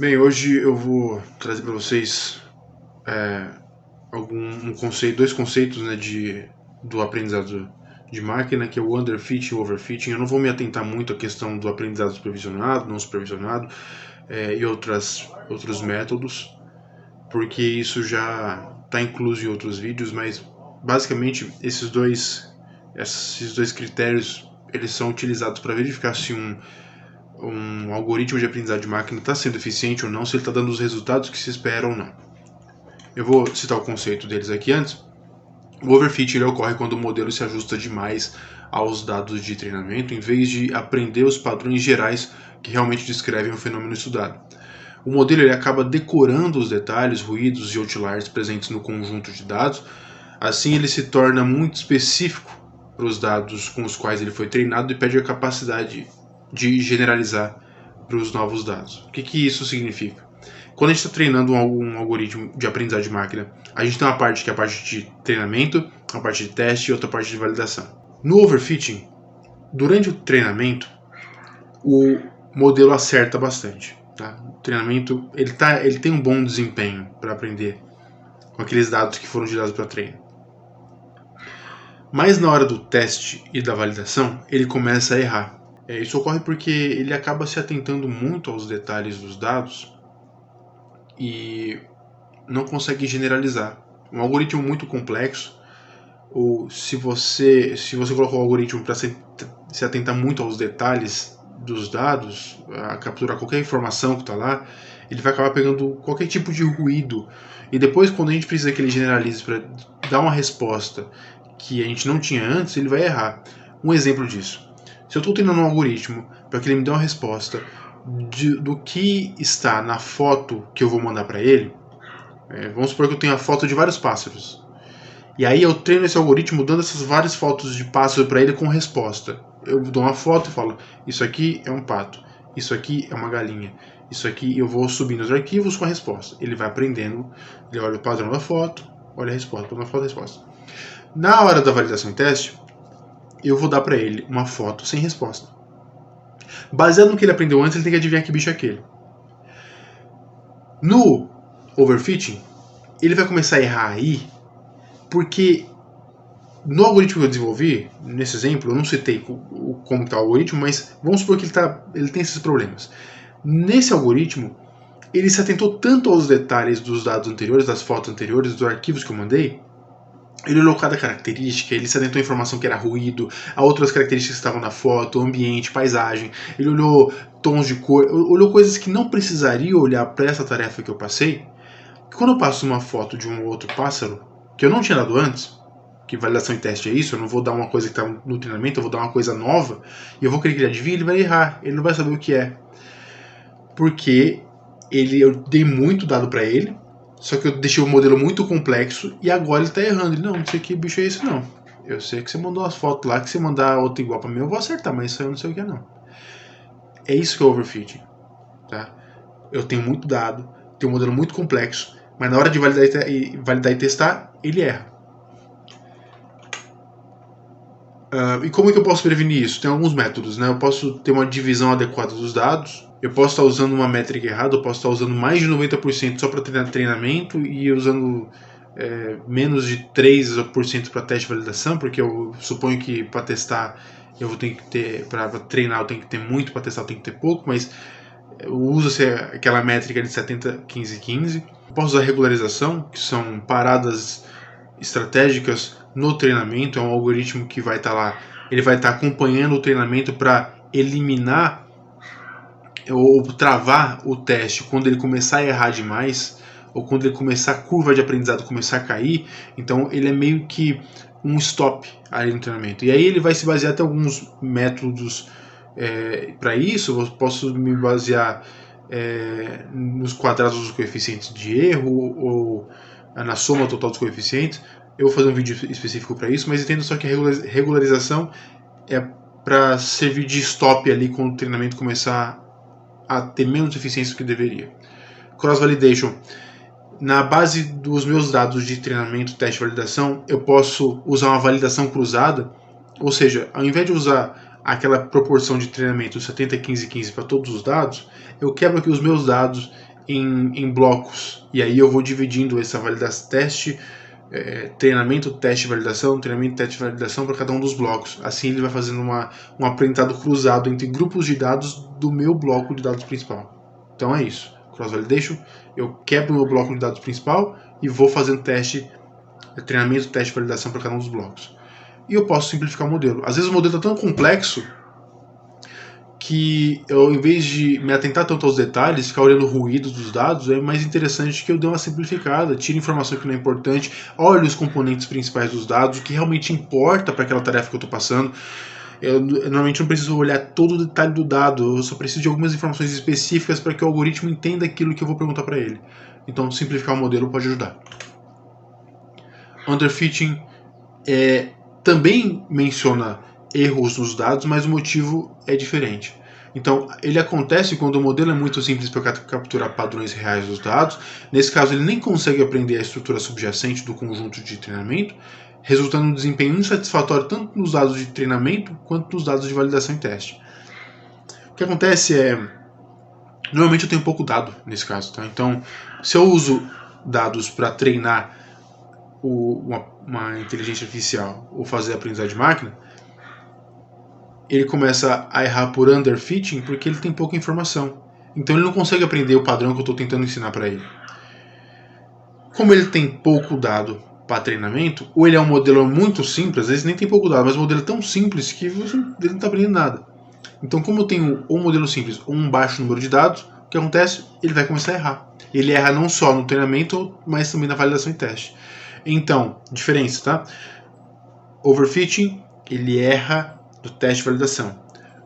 Bem, hoje eu vou trazer para vocês dois conceitos, né, do aprendizado de máquina, que é o underfitting e o overfitting. Eu não vou me atentar muito à questão do aprendizado supervisionado, não supervisionado e outros métodos, porque isso já está incluso em outros vídeos, mas basicamente esses dois critérios eles são utilizados para verificar se um algoritmo de aprendizado de máquina está sendo eficiente ou não, se ele está dando os resultados que se espera ou não. Eu vou citar o conceito deles aqui antes. O overfit ocorre quando o modelo se ajusta demais aos dados de treinamento, em vez de aprender os padrões gerais que realmente descrevem o fenômeno estudado. O modelo ele acaba decorando os detalhes, ruídos e outliers presentes no conjunto de dados. Assim, ele se torna muito específico para os dados com os quais ele foi treinado e perde a capacidade de generalizar para os novos dados. O que isso significa? Quando a gente está treinando um algoritmo de aprendizagem de máquina, a gente tem uma parte que é a parte de treinamento, uma parte de teste e outra parte de validação. No overfitting, durante o treinamento, o modelo acerta bastante. Tá? O treinamento ele tem um bom desempenho para aprender com aqueles dados que foram gerados para treino. Mas na hora do teste e da validação, ele começa a errar. Isso ocorre porque ele acaba se atentando muito aos detalhes dos dados e não consegue generalizar. Um algoritmo muito complexo, ou se você colocou o algoritmo para se atentar muito aos detalhes dos dados, a capturar qualquer informação que está lá, ele vai acabar pegando qualquer tipo de ruído. E depois, quando a gente precisa que ele generalize para dar uma resposta que a gente não tinha antes, ele vai errar. Um exemplo disso. Se eu estou treinando um algoritmo para que ele me dê uma resposta do que está na foto que eu vou mandar para ele, vamos supor que eu tenho a foto de vários pássaros. E aí eu treino esse algoritmo dando essas várias fotos de pássaro para ele com resposta. Eu dou uma foto e falo, isso aqui é um pato, isso aqui é uma galinha, isso aqui eu vou subindo os arquivos com a resposta. Ele vai aprendendo, ele olha o padrão da foto, olha a resposta, padrão da foto, a resposta. Na hora da validação e teste, eu vou dar para ele uma foto sem resposta. Baseado no que ele aprendeu antes, ele tem que adivinhar que bicho é aquele. No overfitting, ele vai começar a errar aí, porque no algoritmo que eu desenvolvi, nesse exemplo, eu não citei como está o algoritmo, mas vamos supor que ele tem esses problemas. Nesse algoritmo, ele se atentou tanto aos detalhes dos dados anteriores, das fotos anteriores, dos arquivos que eu mandei. Ele olhou cada característica, ele se atentou à informação que era ruído, a outras características que estavam na foto, ambiente, paisagem. Ele olhou tons de cor, olhou coisas que não precisaria olhar para essa tarefa que eu passei. Quando eu passo uma foto de um outro pássaro, que eu não tinha dado antes, que validação e teste é isso, eu não vou dar uma coisa que está no treinamento, eu vou dar uma coisa nova, e eu vou querer que ele adivinhe, ele vai errar, ele não vai saber o que é. Porque eu dei muito dado para ele, só que eu deixei o modelo muito complexo e agora ele tá errando. Ele, não sei que bicho é esse não. Eu sei que você mandou umas fotos lá, que se mandar outra igual para mim eu vou acertar, mas isso aí eu não sei o que é não. É isso que é overfitting. Tá? Eu tenho muito dado, tenho um modelo muito complexo, mas na hora de validar e testar, ele erra. E como é que eu posso prevenir isso? Tem alguns métodos, né? Eu posso ter uma divisão adequada dos dados, eu posso estar usando uma métrica errada, eu posso estar usando mais de 90% só para treinamento e usando menos de 3% para teste e validação, porque eu suponho que para testar eu vou ter que ter, para treinar eu tenho que ter muito, para testar eu tenho que ter pouco, mas usa-se aquela métrica de 70, 15, 15. Eu posso usar regularização, que são paradas estratégicas no treinamento, é um algoritmo que vai estar lá, ele vai estar acompanhando o treinamento para eliminar ou travar o teste quando ele começar a errar demais, ou quando ele começar a curva de aprendizado começar a cair. Então ele é meio que um stop ali no treinamento. E aí ele vai se basear até alguns métodos para isso. Eu posso me basear nos quadrados dos coeficientes de erro ou na soma total dos coeficientes. Eu vou fazer um vídeo específico para isso, mas entendo só que a regularização é para servir de stop ali quando o treinamento começar a ter menos eficiência do que deveria. Cross Validation. Na base dos meus dados de treinamento, teste e validação, eu posso usar uma validação cruzada, ou seja, ao invés de usar aquela proporção de treinamento 70, 15, 15 para todos os dados, eu quebro aqui os meus dados em blocos, e aí eu vou dividindo essa validação, teste, treinamento, teste, validação, treinamento, teste, validação para cada um dos blocos. Assim ele vai fazendo um aprendizado cruzado entre grupos de dados do meu bloco de dados principal. Então é isso. Cross Validation, eu quebro o meu bloco de dados principal e vou fazendo teste, treinamento, teste, validação para cada um dos blocos. E eu posso simplificar o modelo. Às vezes o modelo está tão complexo que eu, em vez de me atentar tanto aos detalhes, ficar olhando o ruído dos dados, é mais interessante que eu dê uma simplificada, tire informação que não é importante, olhe os componentes principais dos dados, o que realmente importa para aquela tarefa que eu estou passando. Eu normalmente não preciso olhar todo o detalhe do dado, eu só preciso de algumas informações específicas para que o algoritmo entenda aquilo que eu vou perguntar para ele. Então, simplificar o modelo pode ajudar. Underfitting também menciona erros nos dados, mas o motivo é diferente. Então, ele acontece quando o modelo é muito simples para capturar padrões reais dos dados. Nesse caso, ele nem consegue aprender a estrutura subjacente do conjunto de treinamento, resultando em um desempenho insatisfatório tanto nos dados de treinamento quanto nos dados de validação e teste. O que acontece é, normalmente eu tenho pouco dado nesse caso, tá? Então, se eu uso dados para treinar uma inteligência artificial ou fazer aprendizagem de máquina, ele começa a errar por underfitting porque ele tem pouca informação. Então ele não consegue aprender o padrão que eu estou tentando ensinar para ele. Como ele tem pouco dado para treinamento, ou ele é um modelo muito simples, às vezes nem tem pouco dado, mas o modelo é tão simples que ele não está aprendendo nada. Então, como eu tenho ou um modelo simples ou um baixo número de dados, o que acontece? Ele vai começar a errar. Ele erra não só no treinamento, mas também na validação e teste. Então, diferença, tá? Overfitting, ele erra do teste de validação.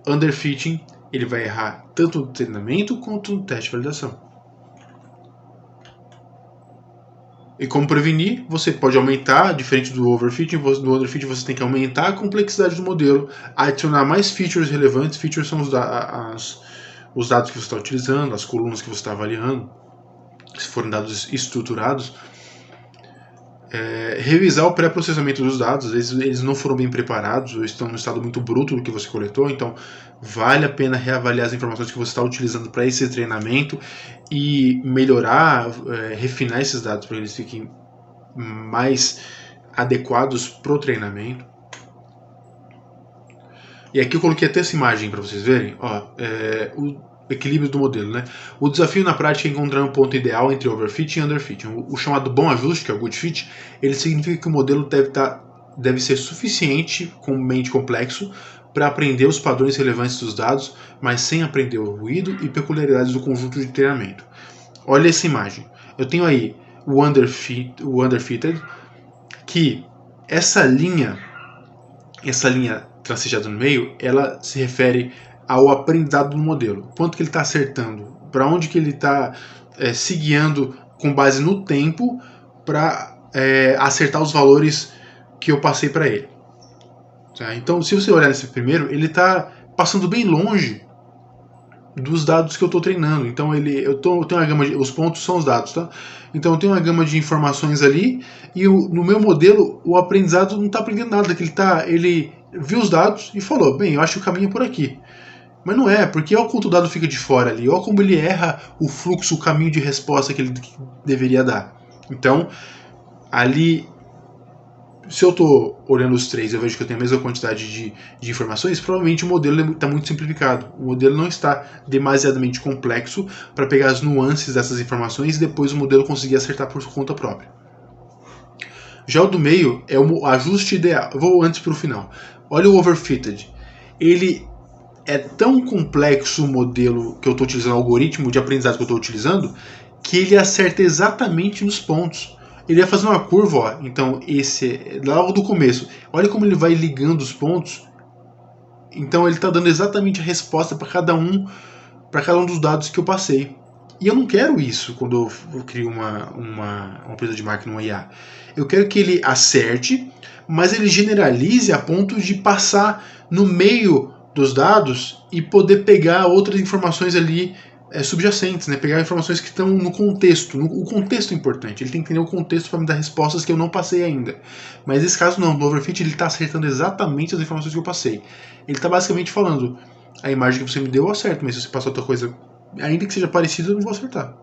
Underfitting, ele vai errar tanto no treinamento quanto no teste de validação. E como prevenir? Você pode aumentar, diferente do overfitting, no underfitting você tem que aumentar a complexidade do modelo, adicionar mais features relevantes. Features são os dados que você está utilizando, as colunas que você está avaliando, se forem dados estruturados. Revisar o pré-processamento dos dados, às vezes eles não foram bem preparados ou estão no estado muito bruto do que você coletou, então vale a pena reavaliar as informações que você está utilizando para esse treinamento e melhorar, refinar esses dados para que eles fiquem mais adequados para o treinamento. E aqui eu coloquei até essa imagem para vocês verem, o equilíbrio do modelo, né? O desafio na prática é encontrar um ponto ideal entre overfitting e underfitting. O chamado bom ajuste, que é o good fit, ele significa que o modelo deve ser suficientemente complexo para aprender os padrões relevantes dos dados, mas sem aprender o ruído e peculiaridades do conjunto de treinamento. Olha essa imagem. Eu tenho aí o underfitted, que essa linha tracejada no meio, ela se refere ao aprendizado do modelo, quanto que ele está acertando, para onde que ele está se guiando com base no tempo para acertar os valores que eu passei para ele. Tá? Então, se você olhar nesse primeiro, ele está passando bem longe dos dados que eu estou treinando. Então eu tenho uma gama os pontos são os dados, tá? Então eu tenho uma gama de informações ali e no meu modelo o aprendizado não está aprendendo nada, que ele viu os dados e falou, bem, eu acho que o caminho é por aqui. Mas não é, porque olha quanto o dado fica de fora ali, olha como ele erra o fluxo, o caminho de resposta que ele deveria dar. Então, ali, se eu estou olhando os três e eu vejo que eu tenho a mesma quantidade de informações, provavelmente o modelo está muito simplificado. O modelo não está demasiadamente complexo para pegar as nuances dessas informações e depois o modelo conseguir acertar por conta própria. Já o do meio é o ajuste ideal. Eu vou antes para o final. Olha o overfitted. Ele é tão complexo o modelo que eu estou utilizando, o algoritmo de aprendizado que eu estou utilizando, que ele acerta exatamente nos pontos. Ele vai fazer uma curva, ó, então esse logo do começo. Olha como ele vai ligando os pontos. Então ele está dando exatamente a resposta para cada um dos dados que eu passei. E eu não quero isso quando eu crio uma empresa de máquina, uma IA. Eu quero que ele acerte, mas ele generalize a ponto de passar no meio dos dados e poder pegar outras informações ali subjacentes, né? Pegar informações que estão no contexto. O contexto é importante, ele tem que entender o contexto para me dar respostas que eu não passei ainda. Mas nesse caso não, no overfit ele está acertando exatamente as informações que eu passei. Ele está basicamente falando, a imagem que você me deu eu acerto, mas se você passou outra coisa, ainda que seja parecida, eu não vou acertar.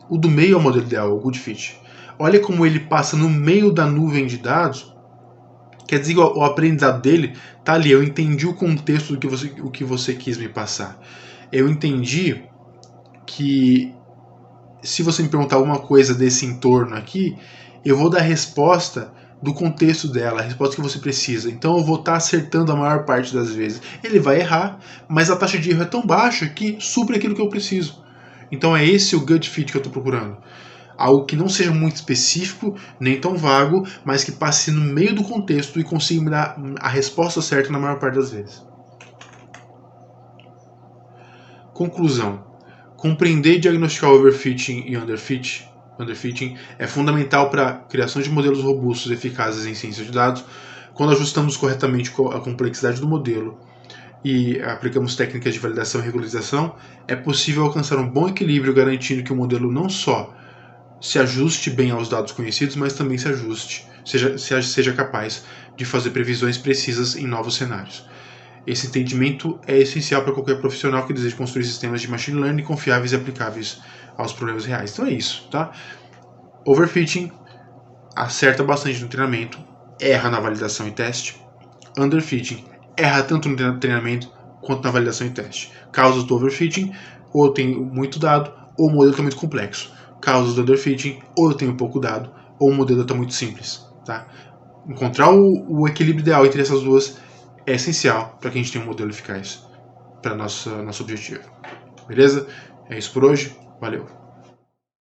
O do meio é o modelo ideal, o good fit. Olha como ele passa no meio da nuvem de dados. Quer dizer, o aprendizado dele tá ali. Eu entendi o contexto do que você quis me passar. Eu entendi que se você me perguntar alguma coisa desse entorno aqui, eu vou dar a resposta do contexto dela, a resposta que você precisa. Então eu vou estar acertando a maior parte das vezes. Ele vai errar, mas a taxa de erro é tão baixa que supre aquilo que eu preciso. Então é esse o gut fit que eu estou procurando. Algo que não seja muito específico, nem tão vago, mas que passe no meio do contexto e consiga me dar a resposta certa na maior parte das vezes. Conclusão. Compreender e diagnosticar overfitting e underfitting é fundamental para a criação de modelos robustos e eficazes em ciência de dados. Quando ajustamos corretamente a complexidade do modelo e aplicamos técnicas de validação e regularização, é possível alcançar um bom equilíbrio garantindo que o modelo não só se ajuste bem aos dados conhecidos, mas também seja capaz de fazer previsões precisas em novos cenários. Esse entendimento é essencial para qualquer profissional que deseje construir sistemas de machine learning confiáveis e aplicáveis aos problemas reais. Então é isso, tá? Overfitting acerta bastante no treinamento, erra na validação e teste. Underfitting erra tanto no treinamento quanto na validação e teste. Causas do overfitting, ou eu tenho muito dado, ou o modelo está muito complexo. Causas do underfitting, ou eu tenho pouco dado, ou o modelo está muito simples. Tá? Encontrar o equilíbrio ideal entre essas duas é essencial para que a gente tenha um modelo eficaz para nosso objetivo. Beleza? É isso por hoje. Valeu!